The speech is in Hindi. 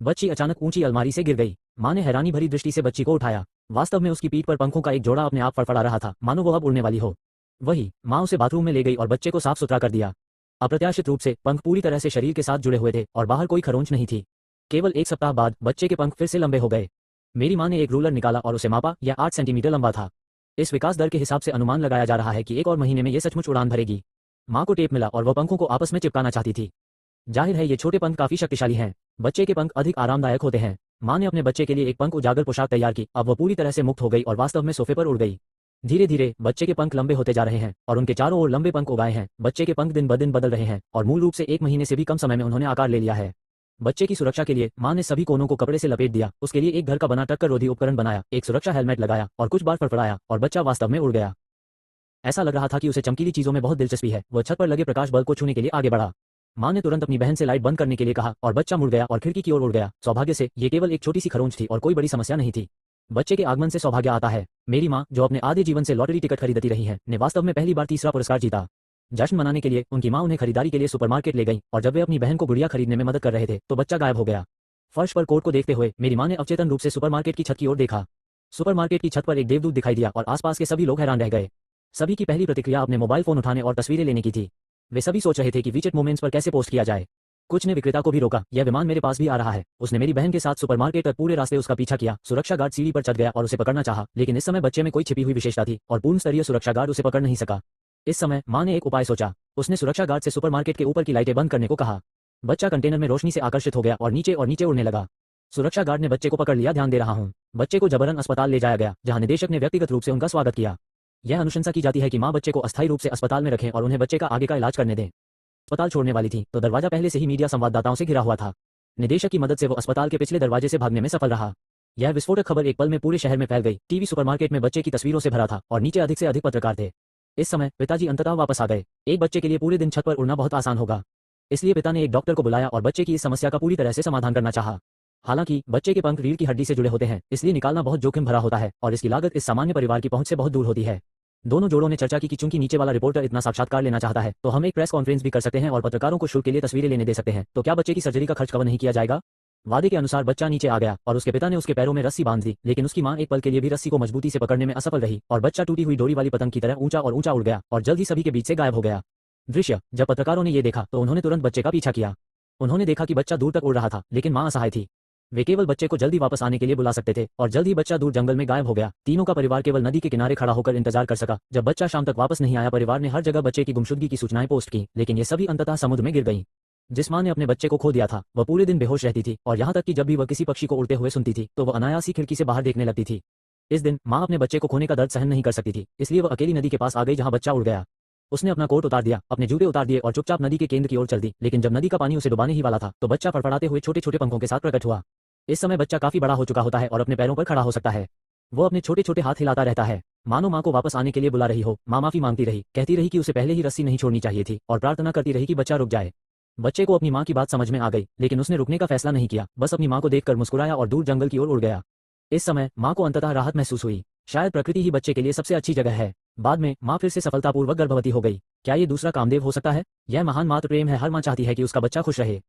बच्ची अचानक ऊंची अलमारी से गिर गई। माँ ने हैरानी भरी दृष्टि से बच्ची को उठाया। वास्तव में उसकी पीठ पर पंखों का एक जोड़ा अपने आप फड़फड़ा रहा था, मानो वो अब उड़ने वाली हो। वही माँ उसे बाथरूम में ले गई और बच्चे को साफ सुथरा कर दिया। अप्रत्याशित रूप से पंख पूरी तरह से शरीर के साथ जुड़े हुए थे और बाहर कोई खरोंच नहीं थी। केवल 1 सप्ताह बाद बच्चे के पंख फिर से लंबे हो गए। मेरी माँ ने एक रूलर निकाला और उसे मापा, यह 8 सेंटीमीटर लंबा था। इस विकास दर के हिसाब से अनुमान लगाया जा रहा है कि 1 और महीने में ये सचमुच उड़ान भरेगी। माँ को टेप मिला और वह पंखों को आपस में चिपकाना चाहती थी। जाहिर है ये छोटे पंख काफी शक्तिशाली हैं। बच्चे के पंख अधिक आरामदायक होते हैं। माँ ने अपने बच्चे के लिए एक पंख उजागर पोशाक तैयार की। अब वह पूरी तरह से मुक्त हो गई और वास्तव में सोफे पर उड़ गई। धीरे धीरे बच्चे के पंख लंबे होते जा रहे हैं और उनके चारों ओर लंबे पंख उगाए हैं। बच्चे के पंख दिन ब दिन बदल रहे हैं और मूल रूप से 1 महीने से भी कम समय में उन्होंने आकार ले लिया है। बच्चे की सुरक्षा के लिए माँ ने सभी कोनों को कपड़े से लपेट दिया। उसके लिए एक घर का बना टक्कर रोधी उपकरण बनाया, एक सुरक्षा हेलमेट लगाया और कुछ बार फड़फड़ाया और बच्चा वास्तव में उड़ गया। ऐसा लग रहा था कि उसे चमकीली चीजों में बहुत दिलचस्पी है। वह छत पर लगे प्रकाश बल्ब को छूने के लिए आगे बढ़ा। माँ ने तुरंत अपनी बहन से लाइट बंद करने के लिए कहा और बच्चा मुड़ गया और खिड़की की ओर उड़ गया। सौभाग्य से ये केवल एक छोटी सी खरोंच थी और कोई बड़ी समस्या नहीं थी। बच्चे के आगमन से सौभाग्य आता है। मेरी माँ, जो अपने आधे जीवन से लॉटरी टिकट खरीदती रही हैं, ने वास्तव में पहली बार तीसरा पुरस्कार जीता। जश्न मनाने के लिए उनकी माँ उन्हें खरीदारी के लिए सुपरमार्केट ले गई और जब वे अपनी बहन को गुड़िया खरीदने में मदद कर रहे थे तो बच्चा गायब हो गया। फर्श पर कोट को देखते हुए मेरी माँ ने अवचेतन रूप से सुपरमार्केट की छत की ओर देखा। सुपरमार्केट की छत पर एक देवदूत दिखाई दिया और आसपास के सभी लोग हैरान रह गए। सभी की पहली प्रतिक्रिया अपने मोबाइल फोन उठाने और तस्वीरें लेने की थी। वे सभी सोच रहे थे कि विचित्र मोमेंट्स पर कैसे पोस्ट किया जाए। कुछ ने विक्रेता को भी रोका, यह विमान मेरे पास भी आ रहा है। उसने मेरी बहन के साथ सुपरमार्केट तक पूरे रास्ते उसका पीछा किया। सुरक्षा गार्ड सीढ़ी पर चढ़ गया और उसे पकड़ना चाहा, लेकिन इस समय बच्चे में कोई छिपी हुई विशेषता थी और पूर्ण स्तरीय सुरक्षा गार्ड उसे पकड़ नहीं सका। इस समय माँ ने एक उपाय सोचा। उसने सुरक्षा गार्ड से सुपरमार्केट के ऊपर की लाइटें बंद करने को कहा। बच्चा कंटेनर में रोशनी से आकर्षित हो गया और नीचे उड़ने लगा। सुरक्षा गार्ड ने बच्चे को पकड़ लिया। ध्यान दे रहा हूँ। बच्चे को जबरन अस्पताल ले जाया गया, जहाँ निदेशक ने व्यक्तिगत रूप से उनका स्वागत किया। यह अनुशंसा की जाती है कि माँ बच्चे को अस्थायी रूप से अस्पताल में रखें और उन्हें बच्चे का आगे का इलाज करने दें। अस्पताल छोड़ने वाली थी तो दरवाजा पहले से ही मीडिया संवाददाताओं से घिरा हुआ था। निदेशक की मदद से वो अस्पताल के पिछले दरवाजे से भागने में सफल रहा। यह विस्फोटक खबर एक पल में पूरे शहर में फैल गई। टीवी सुपरमार्केट में बच्चे की तस्वीरों से भरा था और नीचे अधिक से अधिक पत्रकार थे। इस समय पिताजी अंततः वापस आ गए। एक बच्चे के लिए पूरे दिन छत पर उड़ना बहुत आसान होगा, इसलिए पिता ने एक डॉक्टर को बुलाया और बच्चे की इस समस्या का पूरी तरह से समाधान करना चाहा। हालांकि बच्चे के पंख रीढ़ की हड्डी से जुड़े होते हैं, इसलिए निकालना बहुत जोखिम भरा होता है और इसकी लागत इस सामान्य परिवार की पहुंच से बहुत दूर होती है। दोनों जोड़ों ने चर्चा की कि चूंकि नीचे वाला रिपोर्टर इतना साक्षात्कार लेना चाहता है तो हम एक प्रेस कॉन्फ्रेंस भी कर सकते हैं और पत्रकारों को शुल्क के लिए तस्वीरें लेने दे सकते हैं। तो क्या बच्चे की सर्जरी का खर्च कवर नहीं किया जाएगा? वादे के अनुसार बच्चा नीचे आ गया और उसके पिता ने उसके पैरों में रस्सी बांध दी, लेकिन उसकी मां एक पल के लिए भी रस्सी को मजबूती से पकड़ने में असफल रही और बच्चा टूटी हुई डोरी वाली पतंग की तरह ऊंचा और ऊंचा उड़ गया और जल्द ही सभी के बीच से गायब हो गया। दृश्य जब पत्रकारों ने ये देखा तो उन्होंने तुरंत बच्चे का पीछा किया। उन्होंने देखा कि बच्चा दूर तक उड़ रहा था, लेकिन मां असहाय थी। वे केवल बच्चे को जल्दी वापस आने के लिए बुला सकते थे और जल्द ही बच्चा दूर जंगल में गायब हो गया। तीनों का परिवार केवल नदी के किनारे खड़ा होकर इंतजार कर सका। जब बच्चा शाम तक वापस नहीं आया, परिवार ने हर जगह बच्चे की गुमशुदगी की सूचनाएं पोस्ट की, लेकिन ये सभी अंततः समुद्र में गिर गईं। जिस मां ने अपने बच्चे को खो दिया था वह पूरे दिन बेहोश रहती थी और यहाँ तक कि जब भी वह किसी पक्षी को उड़ते हुए सुनती थी तो वह अनायास ही खिड़की से बाहर देखने लगती थी। इस दिन माँ अपने बच्चे को खोने का दर्द सहन नहीं कर सकती थी, इसलिए वह अकेली नदी के पास आ गई जहाँ बच्चा उड़ गया। उसने अपना कोट उतार दिया, अपने जूते उतार दिए और चुपचाप नदी के केंद्र की ओर चल दी। लेकिन जब नदी का पानी उसे डुबाने ही वाला था तो बच्चा फड़फड़ाते हुए छोटे छोटे पंखों के साथ प्रकट हुआ। इस समय बच्चा काफी बड़ा हो चुका होता है और अपने पैरों पर खड़ा हो सकता है। वो अपने छोटे छोटे हाथ हिलाता रहता है, मानो माँ को वापस आने के लिए बुला रही हो। माँ माफी मांगती रही, कहती रही कि उसे पहले ही रस्सी नहीं छोड़नी चाहिए थी और प्रार्थना करती रही कि बच्चा रुक जाए। बच्चे को अपनी माँ की बात समझ में आ गई, लेकिन उसने रुकने का फैसला नहीं किया, बस अपनी माँ को देखकर मुस्कुराया और दूर जंगल की ओर उड़ गया। इस समय माँ को अंततः राहत महसूस हुई। शायद प्रकृति ही बच्चे के लिए सबसे अच्छी जगह है। बाद में माँ फिर से सफलतापूर्वक गर्भवती हो गई। क्या ये दूसरा कामदेव हो सकता है? यह महान मातृ प्रेम है। हर माँ चाहती है कि उसका बच्चा खुश रहे।